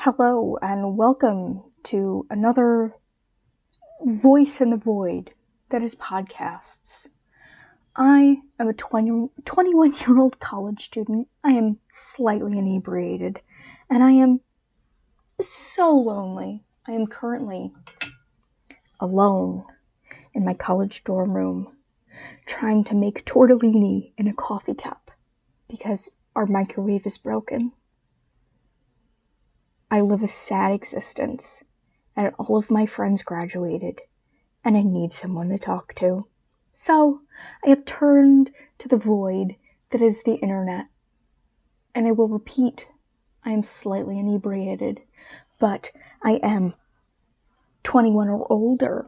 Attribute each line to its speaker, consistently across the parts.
Speaker 1: Hello and welcome to another voice in the void that is podcasts. I am a 21-year-old college student. I am slightly inebriated and I am so lonely. I am currently alone in my college dorm room trying to make tortellini in a coffee cup because our microwave is broken. I live a sad existence, and all of my friends graduated, and I need someone to talk to. So, I have turned to the void that is the internet. And I will repeat, I am slightly inebriated, but I am 21 or older.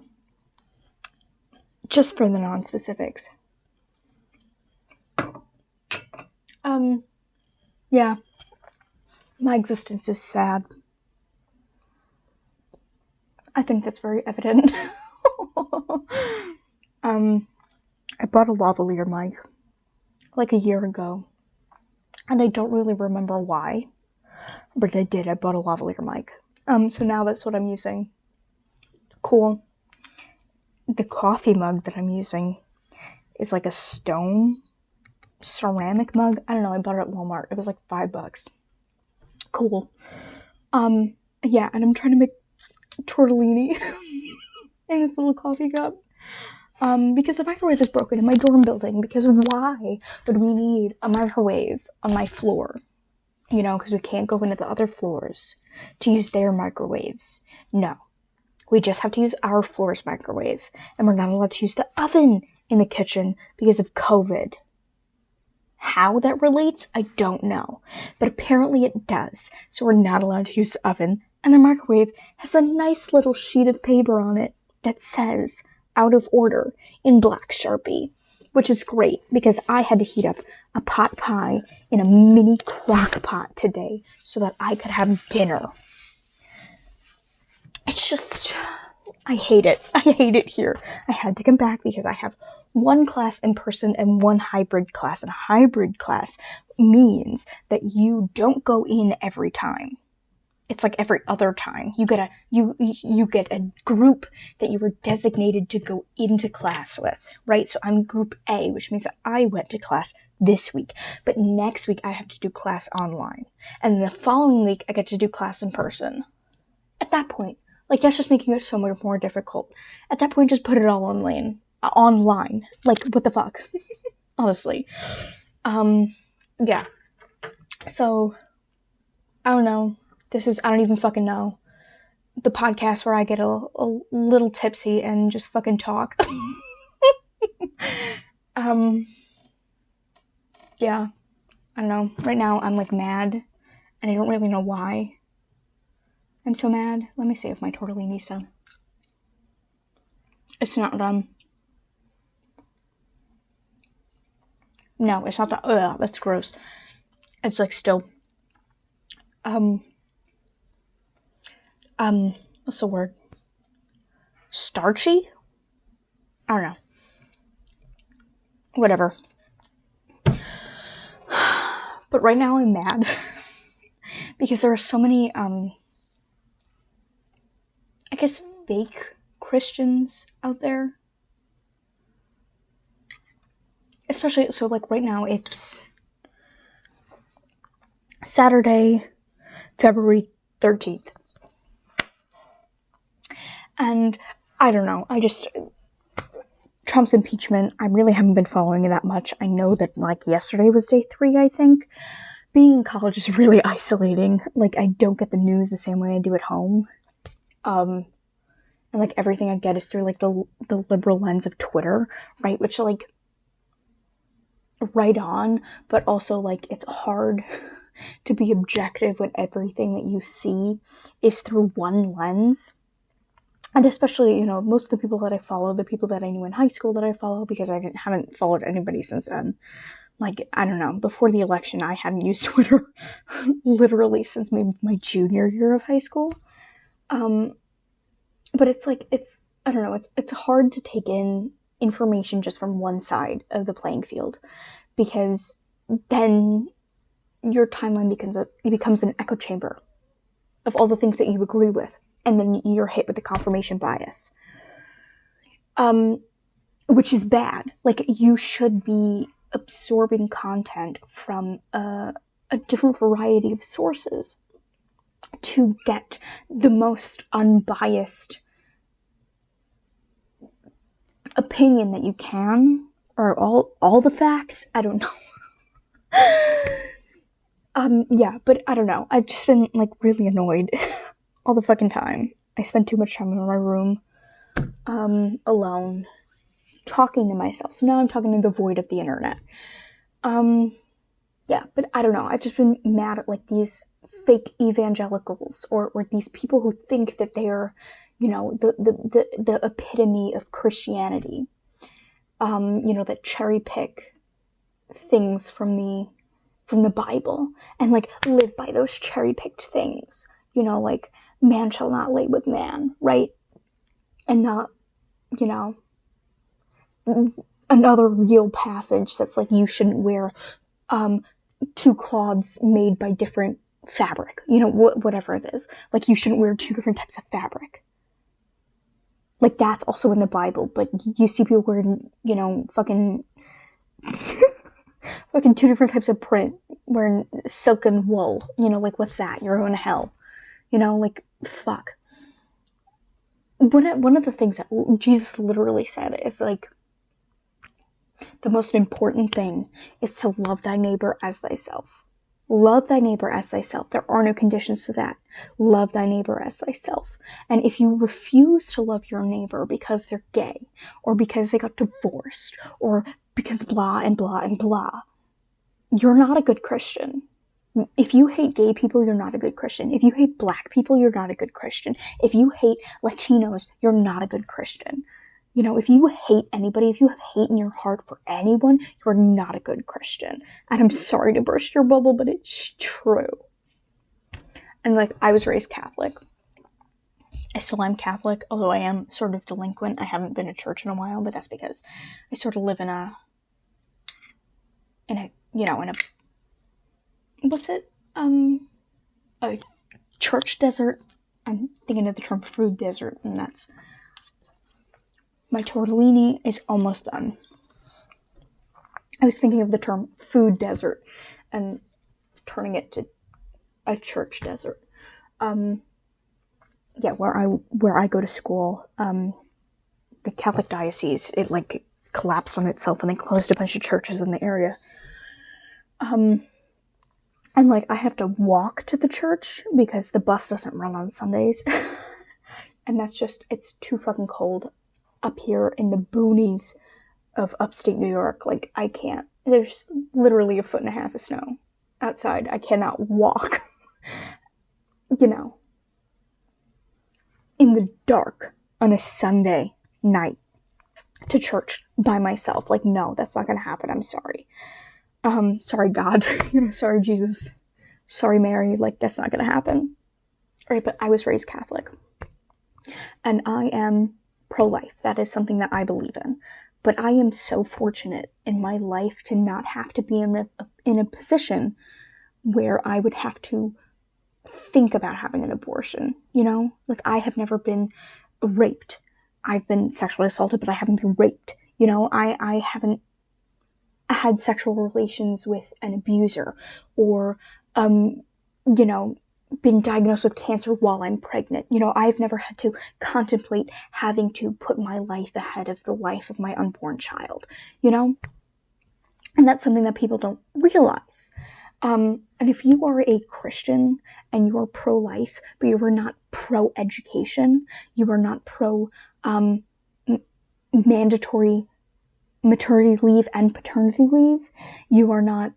Speaker 1: Just for the non-specifics. Yeah. My existence is sad. I think that's very evident. I bought a lavalier mic like a year ago, and I don't really remember why, but I did. I bought a lavalier mic. So now that's what I'm using. Cool. The coffee mug that I'm using is like a stone ceramic mug. I don't know. I bought it at Walmart. It was like $5. Cool. Yeah, and I'm trying to make tortellini in this little coffee cup. Because the microwave is broken in my dorm building. Because why would we need a microwave on my floor? You know, because we can't go into the other floors to use their microwaves. No. We just have to use our floor's microwave. And we're not allowed to use the oven in the kitchen because of COVID. How that relates, I don't know. But apparently it does. So we're not allowed to use the oven. And the microwave has a nice little sheet of paper on it that says out of order in black Sharpie. Which is great because I had to heat up a pot pie in a mini crock pot today so that I could have dinner. It's just, I hate it. I hate it here. I had to come back because I have one class in person and one hybrid class. And a hybrid class means that you don't go in every time. It's like every other time. You get a group that you were designated to go into class with, right? So I'm group A, which means that I went to class this week. But next week I have to do class online. And the following week I get to do class in person. At that point, like, that's just making it so much more difficult. At that point, just put it all online. Like, what the fuck? Honestly. Yeah. So, I don't know. I don't even fucking know. The podcast where I get a little tipsy and just fucking talk. Yeah. I don't know. Right now, I'm, like, mad. And I don't really know why. I'm so mad. Let me see if my tortellini's done. It's not done. No, it's not that. Ugh, that's gross. It's like still. What's the word? Starchy? I don't know. Whatever. But right now I'm mad. Because there are so many, I guess, fake Christians out there. Especially, so like right now it's Saturday, February 13th. And I don't know, Trump's impeachment, I really haven't been following it that much. I know that, like, yesterday was day 3, I think. Being in college is really isolating. Like, I don't get the news the same way I do at home. And, like, everything I get is through, like, the liberal lens of Twitter, right? Which, like, right on, but also, like, it's hard to be objective when everything that you see is through one lens. And especially, you know, most of the people that I follow, the people that I knew in high school that I follow, because I haven't followed anybody since then. Like, I don't know, before the election, I hadn't used Twitter literally since maybe my junior year of high school. But it's like, I don't know, it's hard to take in information just from one side of the playing field, because then your timeline becomes an echo chamber. of all the things that you agree with, and then you're hit with the confirmation bias. Which is bad. Like, you should be absorbing content from a different variety of sources to get the most unbiased opinion that you can, or all the facts. I don't know. Yeah, but I don't know. I've just been, like, really annoyed all the fucking time. I spend too much time in my room, alone, talking to myself. So now I'm talking to the void of the internet. Yeah, but I don't know. I've just been mad at, like, these fake evangelicals, or these people who think that they're, you know, the epitome of Christianity. You know, that cherry pick things from the Bible and, like, live by those cherry picked things. You know, like, man shall not lay with man, right? And not, you know, another real passage that's like, you shouldn't wear two cloths made by different fabric, you know, whatever it is. Like, you shouldn't wear two different types of fabric. Like, that's also in the Bible, but you see people wearing, you know, fucking two different types of print, wearing silk and wool. You know, like, what's that? You're going to hell. You know, like, fuck. One of the things that Jesus literally said is, like, the most important thing is to love thy neighbor as thyself. Love thy neighbor as thyself. There are no conditions to that. Love thy neighbor as thyself. And if you refuse to love your neighbor because they're gay, or because they got divorced, or because blah and blah and blah, you're not a good Christian. If you hate gay people, you're not a good Christian. If you hate black people, you're not a good Christian. If you hate Latinos, you're not a good Christian. You know, if you hate anybody, if you have hate in your heart for anyone, you're not a good Christian. And I'm sorry to burst your bubble, but it's true. And, like, I was raised Catholic. I still am Catholic, although I am sort of delinquent. I haven't been to church in a while, but that's because I sort of live in a a church desert. I'm thinking of the term food desert, and that's, my tortellini is almost done. I was thinking of the term food desert and turning it to a church desert. Yeah, where I go to school, the Catholic diocese, it, like, collapsed on itself, and they closed a bunch of churches in the area. And, like, I have to walk to the church because the bus doesn't run on Sundays. And that's just, it's too fucking cold up here in the boonies of upstate New York. Like, I can't. There's literally 1.5 feet of snow outside. I cannot walk, you know, in the dark on a Sunday night to church by myself. Like, no, that's not gonna happen. I'm sorry. Sorry God, you know, sorry Jesus, sorry Mary, like, that's not gonna happen. Right, but I was raised Catholic, and I am pro-life. That is something that I believe in. But I am so fortunate in my life to not have to be in a position where I would have to think about having an abortion, you know? Like, I have never been raped. I've been sexually assaulted, but I haven't been raped. You know, I haven't had sexual relations with an abuser, or, you know, been diagnosed with cancer while I'm pregnant. You know, I've never had to contemplate having to put my life ahead of the life of my unborn child, you know? And that's something that people don't realize. And if you are a Christian and you are pro-life, but you are not pro-education, you are not mandatory maternity leave and paternity leave, you are not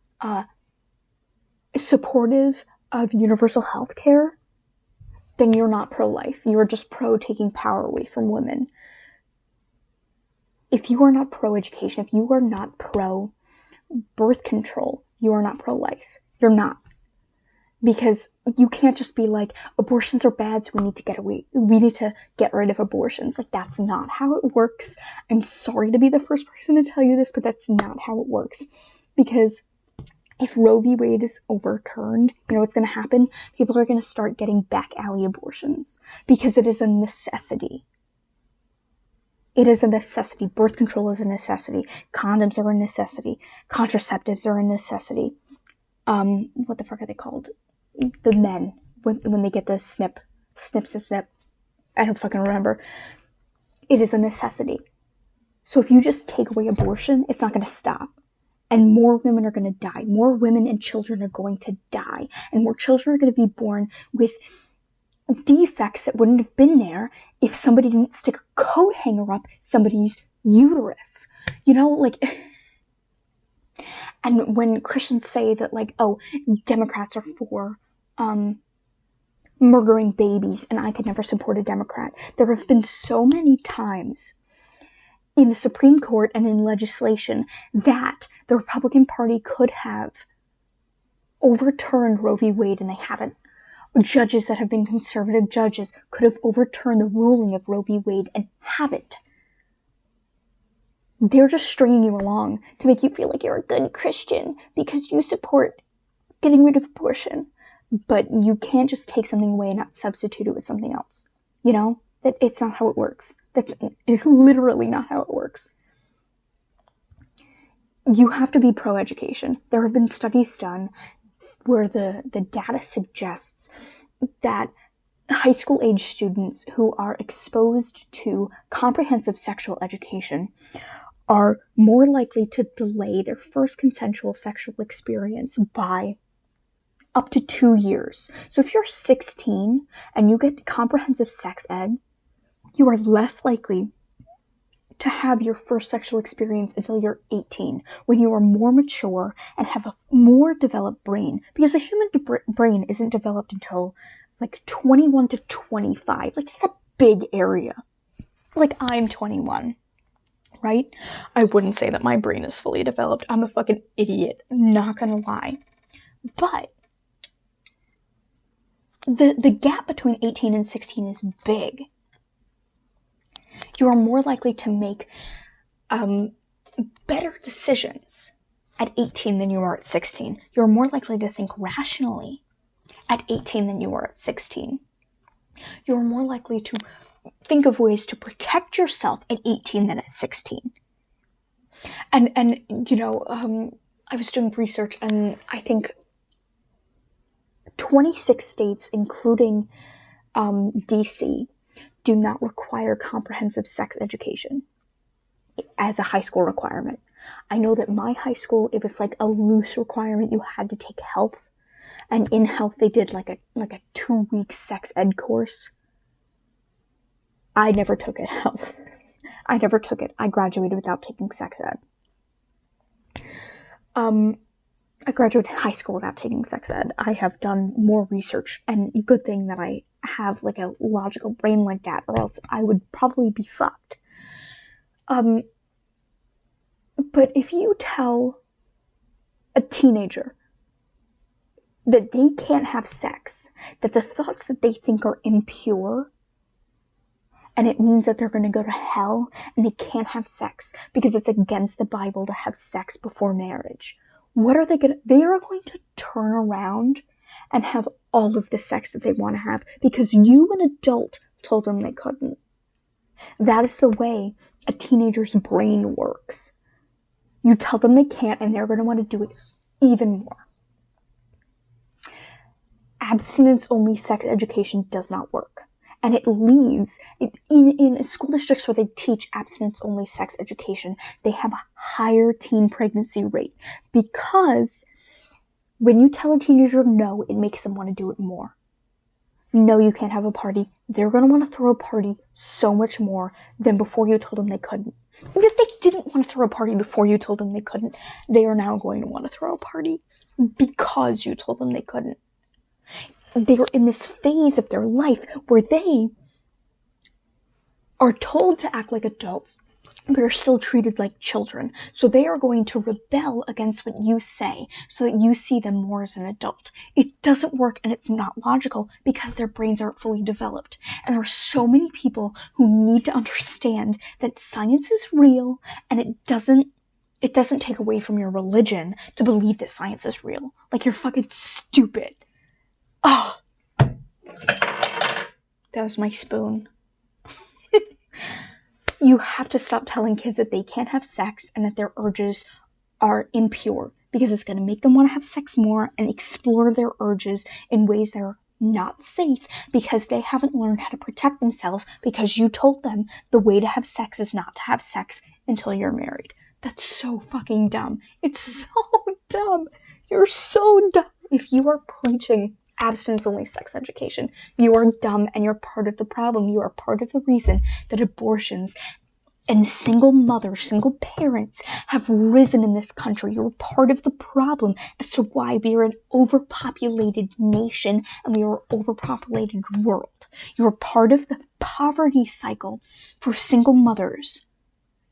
Speaker 1: supportive of universal health care, then you're not pro-life. You are just pro taking power away from women. If you are not pro-education, if you are not pro-birth control, you are not pro-life. You're not. Because you can't just be like, abortions are bad, so we need to get rid of abortions. Like, that's not how it works. I'm sorry to be the first person to tell you this, but that's not how it works. Because if Roe v. Wade is overturned, you know what's going to happen? People are going to start getting back alley abortions because it is a necessity. It is a necessity. Birth control is a necessity. Condoms are a necessity. Contraceptives are a necessity. What the fuck are they called? The men, when they get the snip. I don't fucking remember. It is a necessity. So if you just take away abortion, it's not going to stop. And more women are going to die. More women and children are going to die. And more children are going to be born with defects that wouldn't have been there if somebody didn't stick a coat hanger up somebody's uterus. You know, like... And when Christians say that, like, oh, Democrats are for murdering babies, and I could never support a Democrat, there have been so many times in the Supreme Court and in legislation that the Republican Party could have overturned Roe v. Wade, and they haven't. Judges that have been conservative judges could have overturned the ruling of Roe v. Wade and haven't. They're just stringing you along to make you feel like you're a good Christian because you support getting rid of abortion. But you can't just take something away and not substitute it with something else. You know? It's not how it works. It's literally not how it works. You have to be pro-education. There have been studies done where the data suggests that high school age students who are exposed to comprehensive sexual education are more likely to delay their first consensual sexual experience by up to 2 years. So if you're 16 and you get comprehensive sex ed, you are less likely to have your first sexual experience until you're 18, when you are more mature and have a more developed brain. Because the human brain isn't developed until like 21 to 25. Like, that's a big area. Like, I'm 21, right? I wouldn't say that my brain is fully developed. I'm a fucking idiot, not gonna lie. But the gap between 18 and 16 is big. You are more likely to make better decisions at 18 than you are at 16. You're more likely to think rationally at 18 than you are at 16. You're more likely to think of ways to protect yourself at 18 than at 16. And you know, I was doing research, and I think 26 states, including DC, do not require comprehensive sex education as a high school requirement. I know that my high school, it was like a loose requirement. You had to take health, and in health they did like a 2-week sex ed course. I never took it, health. I never took it. I graduated without taking sex ed. I graduated high school without taking sex ed. I have done more research, and good thing that I have like a logical brain like that, or else I would probably be fucked. But if you tell a teenager that they can't have sex, that the thoughts that they think are impure, and it means that they're going to go to hell, and they can't have sex because it's against the Bible to have sex before marriage, what are they going to... They are going to turn around and have all of the sex that they want to have because you, an adult, told them they couldn't. That is the way a teenager's brain works. You tell them they can't, and they're going to want to do it even more. Abstinence-only sex education does not work. And it leads, in school districts where they teach abstinence-only sex education, they have a higher teen pregnancy rate. Because when you tell a teenager no, it makes them want to do it more. No, you can't have a party. They're going to want to throw a party so much more than before you told them they couldn't. Even if they didn't want to throw a party before you told them they couldn't, they are now going to want to throw a party because you told them they couldn't. They are in this phase of their life where they are told to act like adults, but are still treated like children. So they are going to rebel against what you say so that you see them more as an adult. It doesn't work, and it's not logical because their brains aren't fully developed. And there are so many people who need to understand that science is real and it doesn't It doesn't take away from your religion to believe that science is real. Like, you're fucking stupid. Oh, that was my spoon. You have to stop telling kids that they can't have sex and that their urges are impure, because it's going to make them want to have sex more and explore their urges in ways that are not safe, because they haven't learned how to protect themselves, because you told them the way to have sex is not to have sex until you're married. That's so fucking dumb. It's so dumb. You're so dumb. If you are preaching abstinence-only sex education, you are dumb, and you're part of the problem. You are part of the reason that abortions and single mothers, single parents have risen in this country. You're part of the problem as to why we are an overpopulated nation and we are an overpopulated world. You're part of the poverty cycle for single mothers.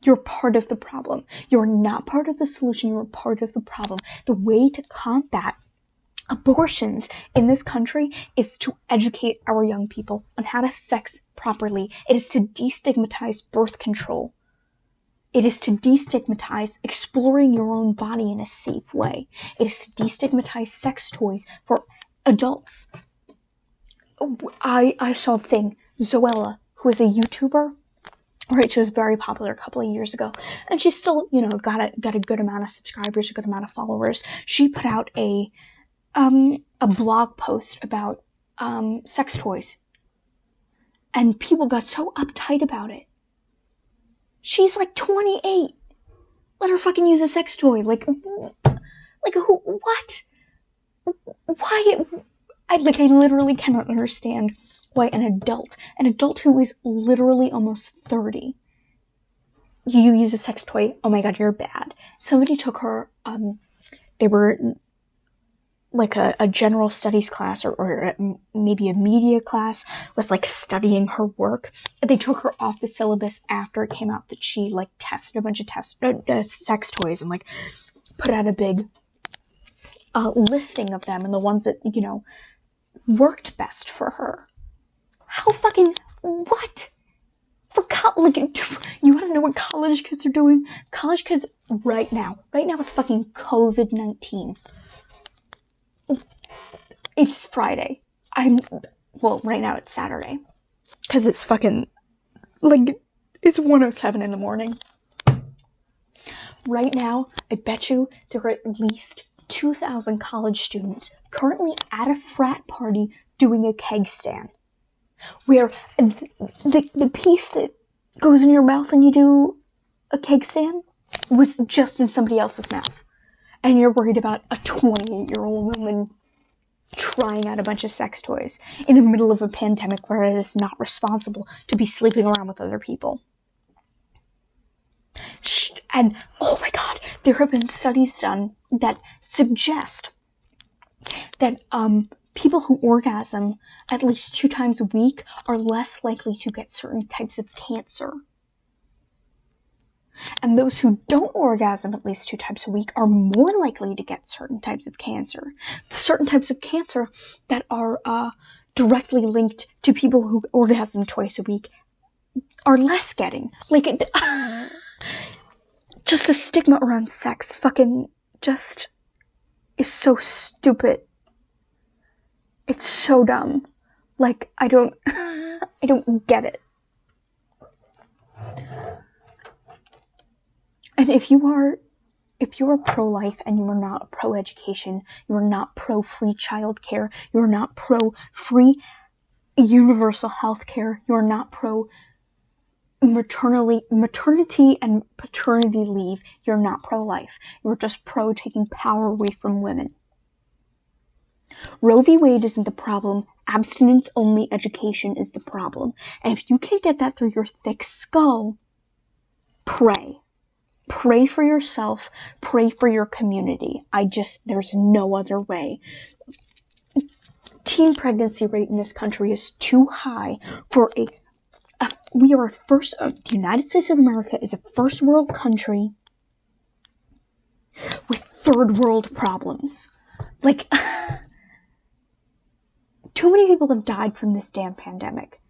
Speaker 1: You're part of the problem. You're not part of the solution. You're part of the problem. The way to combat abortions in this country is to educate our young people on how to have sex properly. It is to destigmatize birth control. It is to destigmatize exploring your own body in a safe way. It is to destigmatize sex toys for adults. I saw a thing, Zoella, who is a YouTuber, right? She was very popular a couple of years ago, and she's still, got a good amount of subscribers, a good amount of followers. She put out a blog post about sex toys, and people got so uptight about it. She's like 28. Let her fucking use a sex toy. Like who? What? Why? I literally cannot understand why an adult who is literally almost 30, you use a sex toy. Oh my god, you're bad. Somebody took her. They were like a general studies class or maybe a media class, was like studying her work. They took her off the syllabus after it came out that she like tested a bunch of sex toys and like put out a big listing of them and the ones that, worked best for her. How fucking, what? For you want to know what college kids are doing? College kids right now it's fucking COVID-19. It's Friday. Right now it's Saturday. Because it's fucking, it's 1:07 in the morning. Right now, I bet you there are at least 2,000 college students currently at a frat party doing a keg stand. Where the piece that goes in your mouth when you do a keg stand was just in somebody else's mouth. And you're worried about a 28-year-old woman trying out a bunch of sex toys in the middle of a pandemic where it is not responsible to be sleeping around with other people. And, oh my god, there have been studies done that suggest that people who orgasm at least 2 times a week are less likely to get certain types of cancer. And those who don't orgasm at least 2 times a week are more likely to get certain types of cancer. Certain types of cancer that are directly linked to people who orgasm twice a week are less getting. Just the stigma around sex fucking just is so stupid. It's so dumb. I don't get it. And if you are pro-life and you are not pro-education, you are not pro-free childcare, you are not pro-free universal health care, you are not pro-maternity and paternity leave, you're not pro-life. You're just pro-taking power away from women. Roe v. Wade isn't the problem. Abstinence-only education is the problem. And if you can't get that through your thick skull, pray. Pray for yourself. Pray for your community. There's no other way. Teen pregnancy rate in this country is too high for the United States of America is a first world country with third world problems. Too many people have died from this damn pandemic.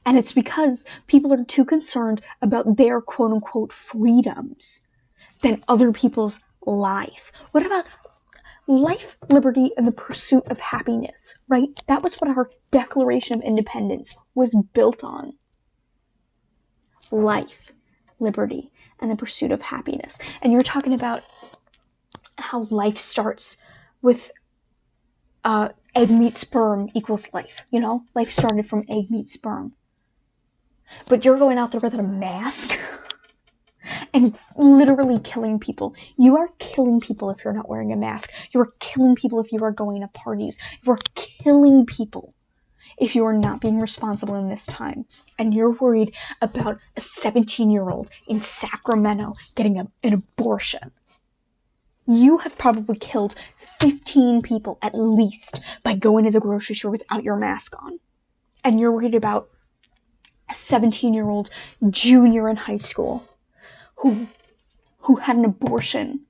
Speaker 1: And it's because people are too concerned about their quote-unquote freedoms than other people's life? What about life, liberty, and the pursuit of happiness, right? That was what our Declaration of Independence was built on. Life, liberty, and the pursuit of happiness. And you're talking about how life starts with egg meet sperm equals life, Life started from egg meet sperm. But you're going out there with a mask and literally killing people. You are killing people if you're not wearing a mask. You are killing people if you are going to parties. You are killing people if you are not being responsible in this time. And you're worried about a 17-year-old in Sacramento getting an abortion. You have probably killed 15 people at least by going to the grocery store without your mask on. And you're worried about a 17-year-old junior in high school who had an abortion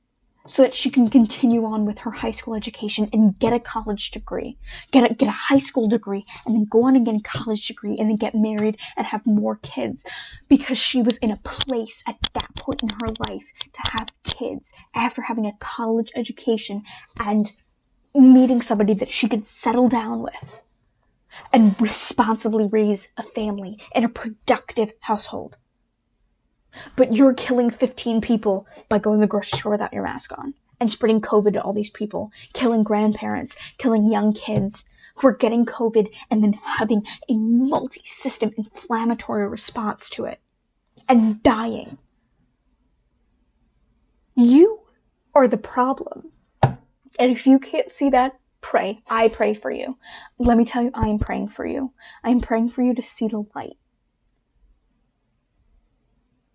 Speaker 1: so that she can continue on with her high school education and get a college degree, get a high school degree, and then go on and get a college degree, and then get married and have more kids, because she was in a place at that point in her life to have kids after having a college education and meeting somebody that she could settle down with and responsibly raise a family in a productive household. But you're killing 15 people by going to the grocery store without your mask on and spreading COVID to all these people, killing grandparents, killing young kids who are getting COVID and then having a multi-system inflammatory response to it and dying. You are the problem. And if you can't see that, pray. I pray for you. Let me tell you, I am praying for you. I am praying for you to see the light.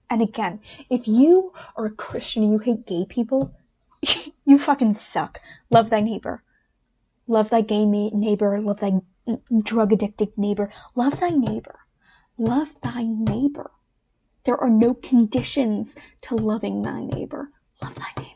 Speaker 1: And again, if you are a Christian and you hate gay people, you fucking suck. Love thy neighbor. Love thy gay neighbor. Love thy drug-addicted neighbor. Love thy neighbor. Love thy neighbor. There are no conditions to loving thy neighbor. Love thy neighbor.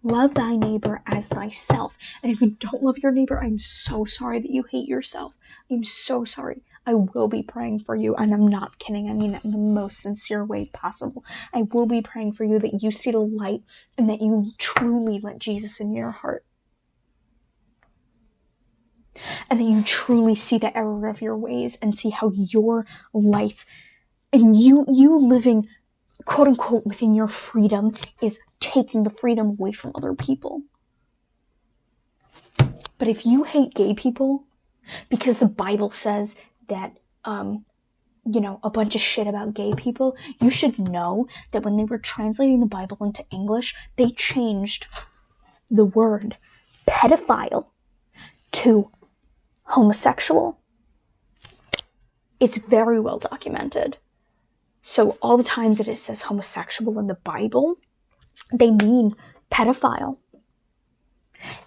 Speaker 1: Love thy neighbor as thyself. And if you don't love your neighbor, I'm so sorry that you hate yourself. I'm so sorry. I will be praying for you, and I'm not kidding. I mean that in the most sincere way possible. I will be praying for you that you see the light and that you truly let Jesus in your heart. And that you truly see the error of your ways and see how your life and you living, quote unquote, within your freedom is taking the freedom away from other people. But if you hate gay people because the Bible says that, a bunch of shit about gay people, you should know that when they were translating the Bible into English, they changed the word pedophile to homosexual. It's very well documented. So all the times that it says homosexual in the Bible, they mean pedophile.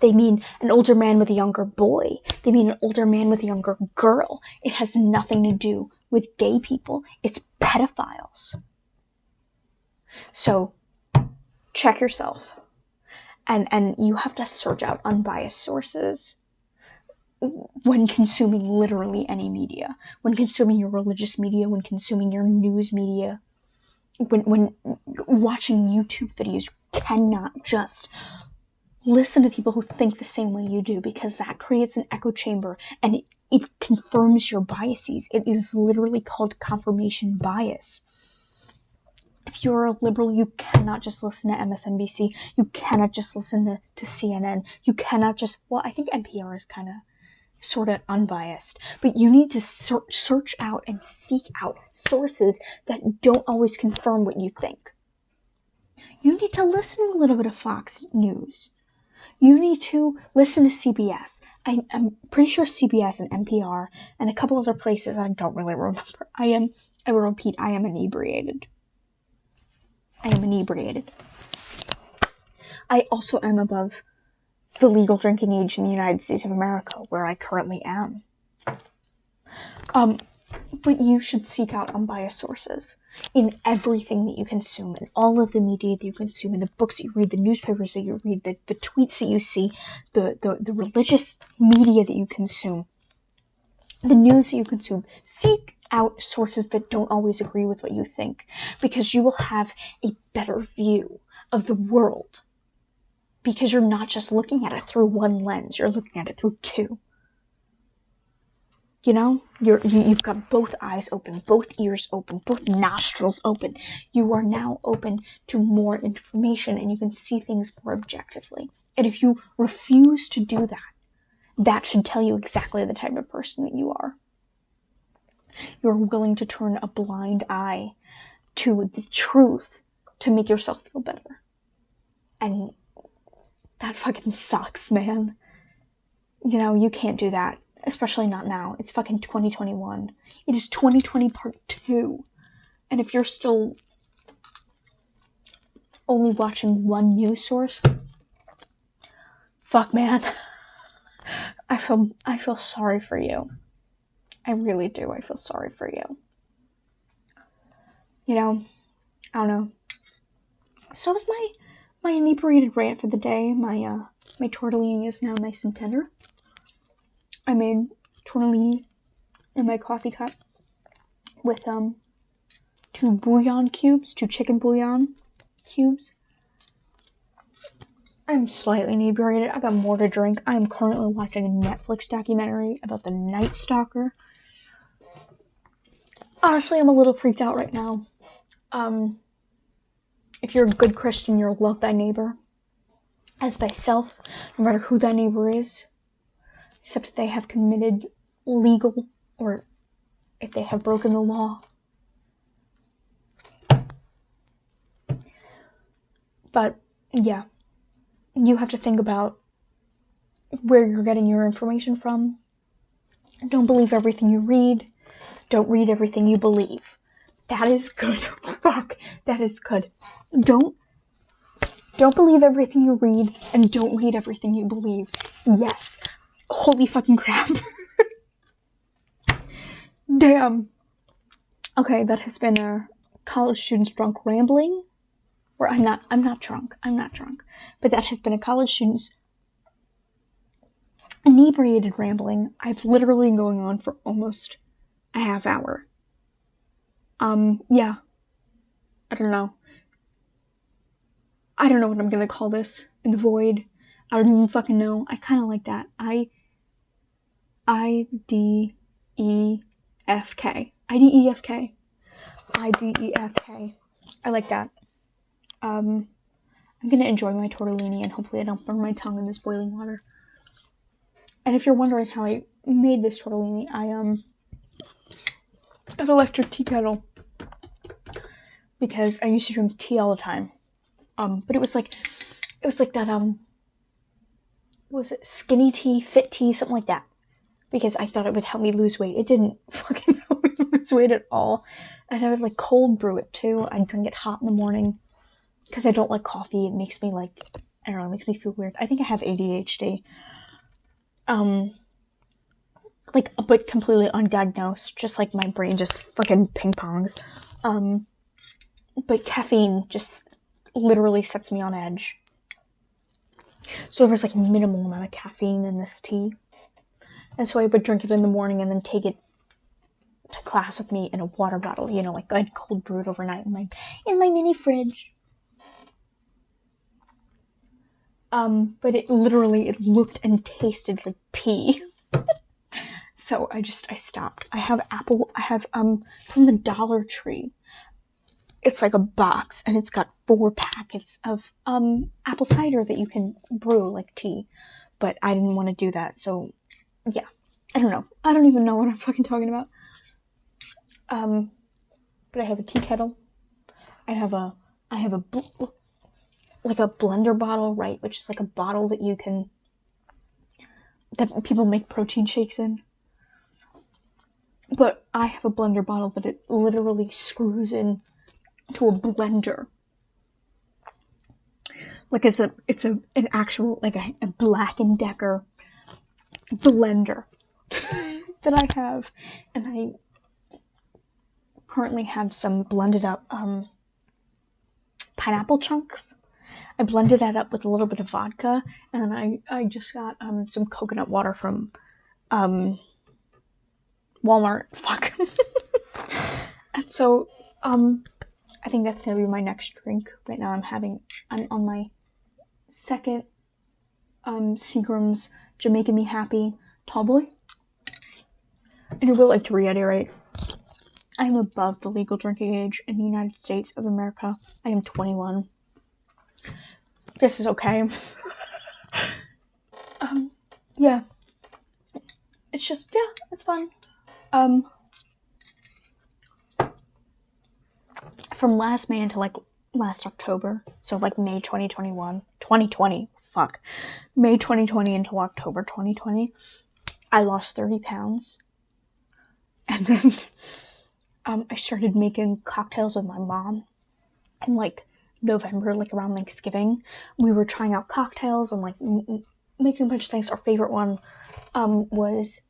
Speaker 1: They mean an older man with a younger boy. They mean an older man with a younger girl. It has nothing to do with gay people. It's pedophiles. So check yourself. And you have to search out unbiased sources when consuming literally any media. When consuming your religious media, when consuming your news media, when watching YouTube videos, you cannot just listen to people who think the same way you do, because that creates an echo chamber and it confirms your biases. It is literally called confirmation bias. If you're a liberal, you cannot just listen to MSNBC. You cannot just listen to CNN. You cannot just, well, I think NPR is kind of sort of unbiased, but you need to search out and seek out sources that don't always confirm what you think. You need to listen to a little bit of Fox News. You need to listen to CBS. I'm pretty sure CBS and NPR and a couple other places I don't really remember. I repeat, I am inebriated. I also am above the legal drinking age in the United States of America, where I currently am. But you should seek out unbiased sources in everything that you consume, in all of the media that you consume, in the books that you read, the newspapers that you read, the tweets that you see, the religious media that you consume, the news that you consume. Seek out sources that don't always agree with what you think, because you will have a better view of the world. Because you're not just looking at it through one lens, you're looking at it through two. You know, you've got both eyes open, both ears open, both nostrils open. You are now open to more information, and you can see things more objectively. And if you refuse to do that, that should tell you exactly the type of person that you are. You're willing to turn a blind eye to the truth to make yourself feel better. And that fucking sucks, man. You know, you can't do that. Especially not now. It's fucking 2021. It is 2020 part 2. And if you're still only watching one news source, fuck, man. I feel sorry for you. I really do. I feel sorry for you. You know, I don't know. So was my inebriated rant for the day. My tortellini is now nice and tender. I made tortellini in my coffee cup with 2 chicken bouillon cubes. I'm slightly inebriated. I got more to drink. I am currently watching a Netflix documentary about the Night Stalker. Honestly, I'm a little freaked out right now. If you're a good Christian, you'll love thy neighbor as thyself, no matter who thy neighbor is. Except if they have committed legal or if they have broken the law. But, yeah. You have to think about where you're getting your information from. Don't believe everything you read. Don't read everything you believe. That is good. Fuck. That is good. Don't believe everything you read, and don't read everything you believe. Yes. Holy fucking crap. Damn. Okay, that has been a college student's drunk rambling. Or I'm not drunk. But that has been a college student's inebriated rambling. I've literally been going on for almost a half hour. Yeah. I don't know what I'm gonna call this in the void. I don't even fucking know. I kinda like that. IDEFk. IDEFk. I like that. I'm gonna enjoy my tortellini and hopefully I don't burn my tongue in this boiling water. And if you're wondering how I made this tortellini, I an electric tea kettle. Because I used to drink tea all the time. But it was like that, what was it? Skinny tea, fit tea, something like that. Because I thought it would help me lose weight. It didn't fucking help me lose weight at all. And I would like cold brew it too. I'd drink it hot in the morning. Because I don't like coffee. It makes me like, I don't know, it makes me feel weird. I think I have ADHD. But completely undiagnosed. Just like my brain just fucking ping pongs. But caffeine just literally sets me on edge. So there was like minimal amount of caffeine in this tea. And so I would drink it in the morning and then take it to class with me in a water bottle. You know, like I'd cold brew it overnight in my mini fridge. But it looked and tasted like pee. So I stopped. I have from the Dollar Tree. It's like a box, and it's got 4 packets of, apple cider that you can brew like tea. But I didn't want to do that, so, yeah. I don't know. I don't even know what I'm fucking talking about. But I have a tea kettle. I have a blender bottle, right, which is like a bottle that people make protein shakes in. But I have a blender bottle that it literally screws in to a blender. Like it's an actual, like a Black & Decker blender that I have. And I currently have some blended up, pineapple chunks. I blended that up with a little bit of vodka, and then I just got some coconut water from Walmart. Fuck. And so I think that's gonna be my next drink. Right now I'm having I'm on my second Seagram's Jamaican Me Happy tall boy. And I would like to reiterate, I am above the legal drinking age in the United States of America. I am 21. This is okay. Yeah. It's just, yeah, it's fun. From last May until, like, last October, so, like, May 2020, May 2020 until October 2020, I lost 30 pounds. And then, I started making cocktails with my mom in, like, November, like, around Thanksgiving. We were trying out cocktails and, like, making a bunch of things. Our favorite one, was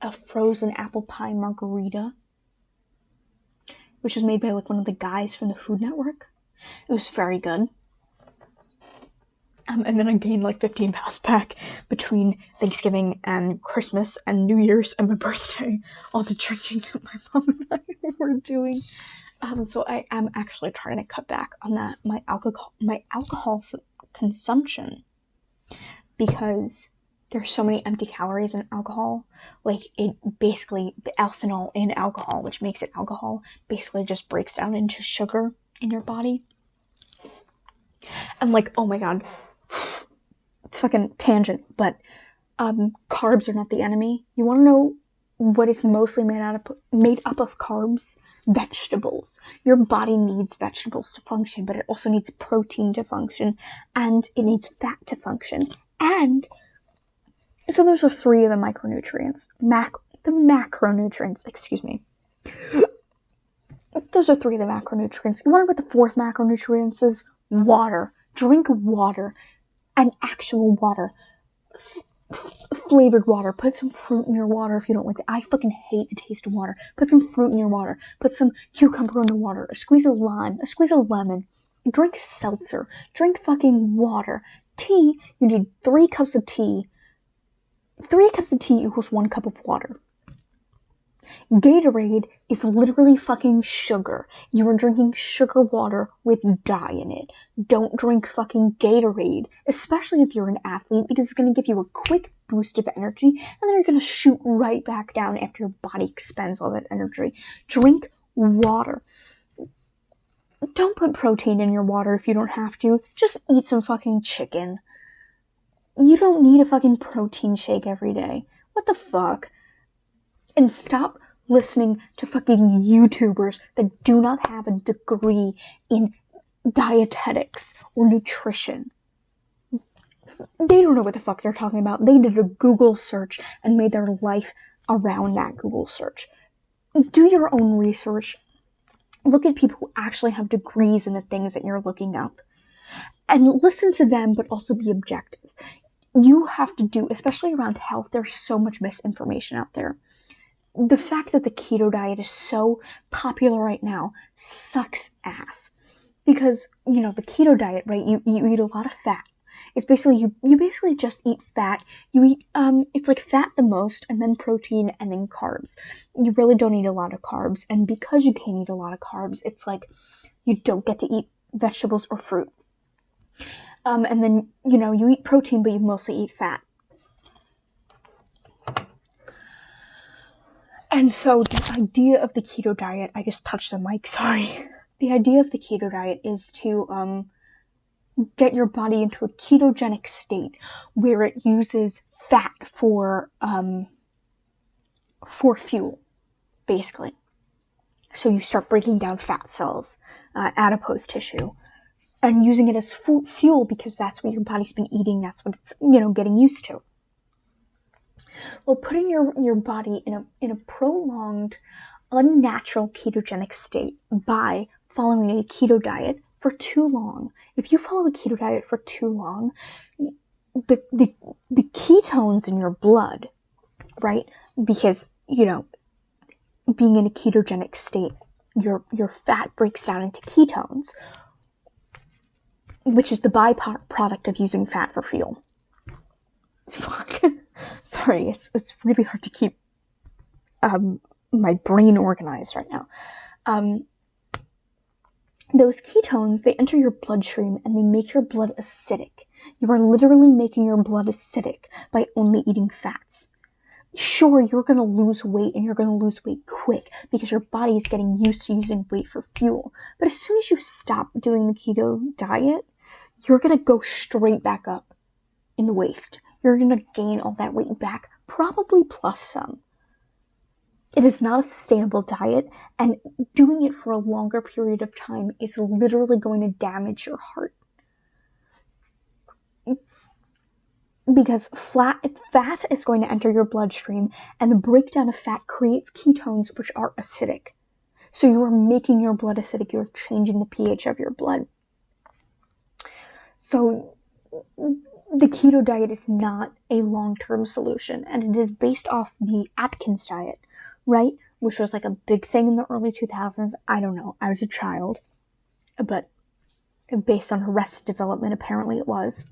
Speaker 1: a frozen apple pie margarita, which was made by, like, one of the guys from the Food Network. It was very good. And then I gained, like, 15 pounds back between Thanksgiving and Christmas and New Year's and my birthday. All the drinking that my mom and I were doing. So I am actually trying to cut back on that, my alcohol consumption, because there's so many empty calories in alcohol. Like, it basically, the ethanol in alcohol, which makes it alcohol, basically just breaks down into sugar in your body. And, like, oh my god, fucking tangent, but carbs are not the enemy. You want to know what is mostly made up of carbs? Vegetables. Your body needs vegetables to function, but it also needs protein to function, and it needs fat to function. And so those are three of the micronutrients. The macronutrients, excuse me. Those are three of the macronutrients. You wonder what the fourth macronutrient is? Water. Drink water. And actual water. Flavored water. Put some fruit in your water if you don't like it. I fucking hate the taste of water. Put some fruit in your water. Put some cucumber in the water. A squeeze of lime. A squeeze of lemon. Drink seltzer. Drink fucking water. Tea. You need 3 cups of tea. 3 cups of tea equals 1 cup of water. Gatorade is literally fucking sugar. You are drinking sugar water with dye in it. Don't drink fucking Gatorade, especially if you're an athlete, because it's going to give you a quick boost of energy, and then you're going to shoot right back down after your body expends all that energy. Drink water. Don't put protein in your water if you don't have to. Just eat some fucking chicken. You don't need a fucking protein shake every day. What the fuck? And stop listening to fucking YouTubers that do not have a degree in dietetics or nutrition. They don't know what the fuck they're talking about. They did a Google search and made their life around that Google search. Do your own research. Look at people who actually have degrees in the things that you're looking up. And listen to them, but also be objective. You have to do, especially around health, there's so much misinformation out there. The fact that the keto diet is so popular right now sucks ass. Because, you know, the keto diet, right, you eat a lot of fat. It's basically, you basically just eat fat. You eat, it's like fat the most, and then protein, and then carbs. You really don't eat a lot of carbs, and because you can't eat a lot of carbs, it's like, you don't get to eat vegetables or fruit. And then, you know, you eat protein, but you mostly eat fat. And so the idea of the keto diet, I just touched the mic, sorry. The idea of the keto diet is to get your body into a ketogenic state where it uses fat for fuel, basically. So you start breaking down fat cells, adipose tissue, and using it as fuel because that's what your body's been eating, that's what it's, you know, getting used to. Well, putting your body in a prolonged, unnatural ketogenic state by following a keto diet for too long. If you follow a keto diet for too long, the ketones in your blood, right? Because, you know, being in a ketogenic state, your fat breaks down into ketones, which is the byproduct of using fat for fuel. Fuck. Sorry, it's really hard to keep my brain organized right now. those ketones, they enter your bloodstream and they make your blood acidic. You are literally making your blood acidic by only eating fats. Sure, you're going to lose weight and you're going to lose weight quick because your body is getting used to using weight for fuel. But as soon as you stop doing the keto diet, you're going to go straight back up in the waist. You're going to gain all that weight back, probably plus some. It is not a sustainable diet, and doing it for a longer period of time is literally going to damage your heart. Because fat is going to enter your bloodstream, and the breakdown of fat creates ketones, which are acidic. So you are making your blood acidic. You're changing the pH of your blood. So the keto diet is not a long-term solution, and it is based off the Atkins diet, right? Which was like a big thing in the early 2000s. I don't know. I was a child, but based on Arrested Development, apparently it was.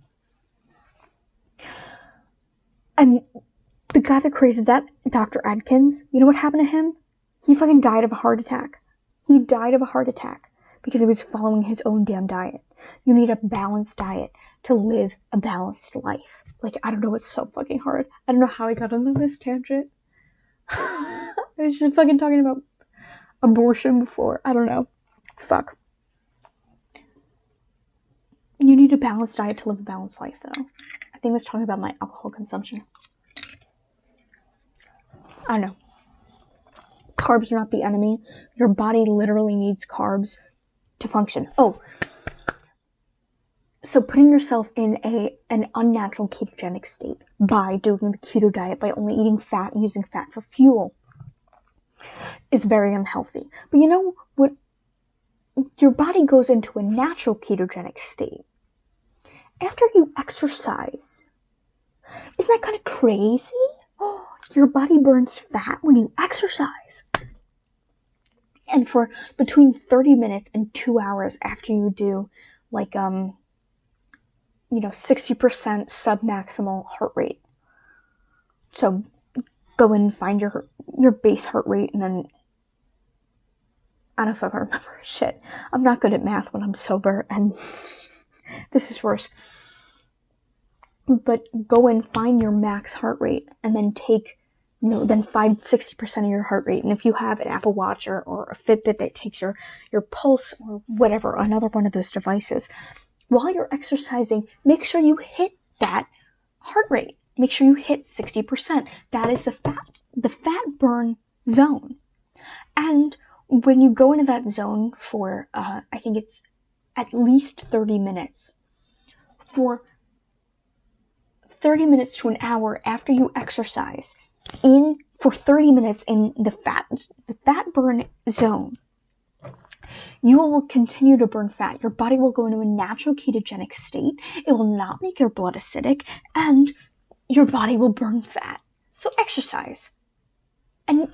Speaker 1: And the guy that created that, Dr. Atkins, you know what happened to him? He fucking died of a heart attack. He died of a heart attack because he was following his own damn diet. You need a balanced diet to live a balanced life. Like, I don't know, it's so fucking hard. I don't know how I got into this tangent. I was just fucking talking about abortion before. I don't know. Fuck. You need a balanced diet to live a balanced life, though. I think I was talking about my alcohol consumption. I don't know. Carbs are not the enemy. Your body literally needs carbs to function. Oh. So putting yourself in an unnatural ketogenic state by doing the keto diet, by only eating fat and using fat for fuel, is very unhealthy. But you know what? Your body goes into a natural ketogenic state after you exercise. Isn't that kind of crazy? Oh, your body burns fat when you exercise. And for between 30 minutes and 2 hours after you do, like, 60% submaximal heart rate. So go and find your base heart rate, and then I don't fucking remember shit. I'm not good at math when I'm sober, and this is worse. But go and find your max heart rate, and then take, then find 60% of your heart rate. And if you have an Apple Watch or a Fitbit that takes your pulse or whatever, another one of those devices, while you're exercising, make sure you hit that heart rate. Make sure you hit 60%. That is the fat burn zone. And when you go into that zone for, I think it's at least 30 minutes, for 30 minutes to an hour after you exercise, for 30 minutes in the fat burn zone, you will continue to burn fat. Your body will go into a natural ketogenic state. It will not make your blood acidic, and your body will burn fat. So exercise. And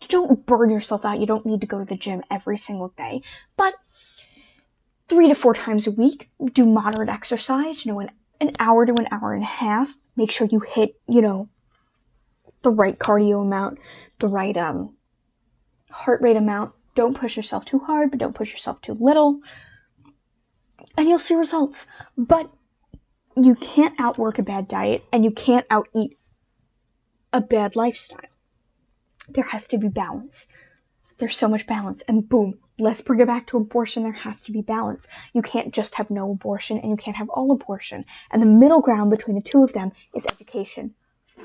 Speaker 1: don't burn yourself out. You don't need to go to the gym every single day. But 3 to 4 times a week, do moderate exercise, an hour to an hour and a half. Make sure you hit, the right cardio amount, the right heart rate amount. Don't push yourself too hard, but don't push yourself too little. And you'll see results. But you can't outwork a bad diet, and you can't out-eat a bad lifestyle. There has to be balance. There's so much balance. And boom, let's bring it back to abortion. There has to be balance. You can't just have no abortion, and you can't have all abortion. And the middle ground between the two of them is education.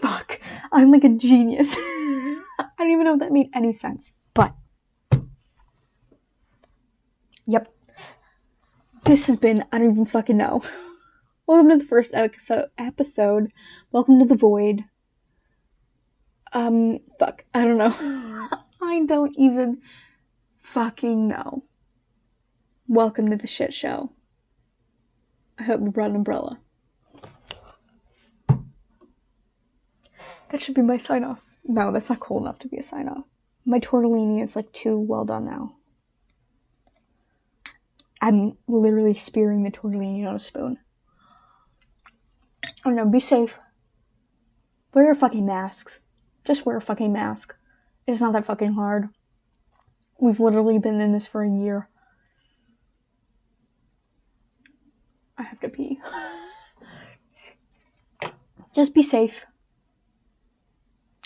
Speaker 1: Fuck. I'm like a genius. I don't even know if that made any sense. But yep. This has been, I don't even fucking know. Welcome to the first episode. Welcome to the void. Fuck. I don't know. I don't even fucking know. Welcome to the shit show. I hope you brought an umbrella. That should be my sign off. No, that's not cool enough to be a sign off. My tortellini is like too well done now. I'm literally spearing the tortellini on a spoon. I don't know, be safe. Wear your fucking masks. Just wear a fucking mask. It's not that fucking hard. We've literally been in this for a year. I have to pee. Just be safe.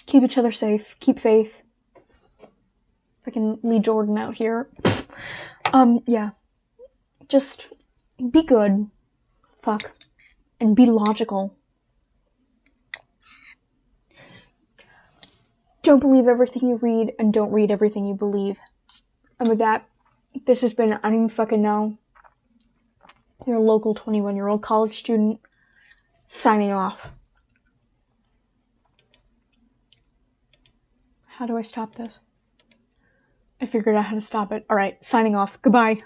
Speaker 1: Keep each other safe. Keep faith. Fucking Lee Jordan out here. Yeah. Just be good. Fuck. And be logical. Don't believe everything you read, and don't read everything you believe. And with that, this has been I Don't Even Fucking Know, your local 21-year-old college student, signing off. How do I stop this? I figured out how to stop it. Alright, signing off. Goodbye.